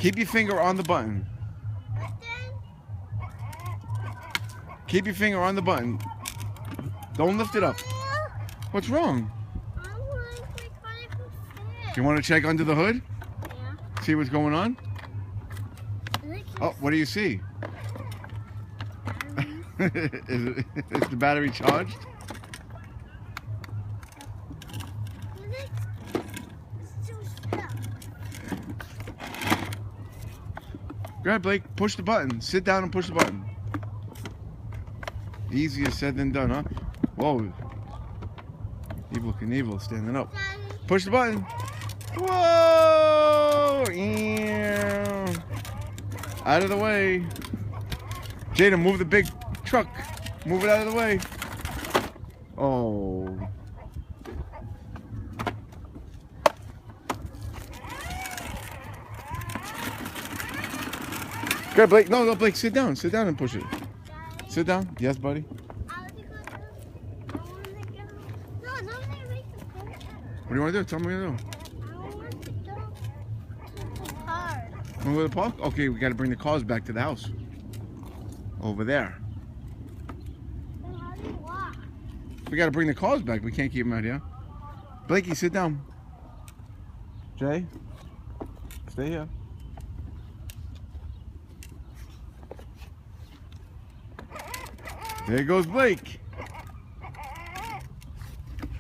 Keep your finger on the button. Keep your finger on the button. Don't lift it up. What's wrong? You want to check under the hood? Yeah. See what's going on? Oh, what do you see? is the battery charged? Go ahead, Blake. Push the button. Sit down and push the button. Easier said than done, huh? Whoa. Evel Knievel standing up. Push the button. Whoa! Yeah. Out of the way. Jada, move the big truck. Move it out of the way. Oh. Good, Blake. No, Blake, sit down. Sit down and push it. Sit down. Yes, buddy. What do you want to do? Tell me what you want to do. Want to go to the park? Okay, we got to bring the cars back to the house. Over there. We got to bring the cars back. We can't keep them out here. Blakey, sit down. Jay, stay here. There goes Blake.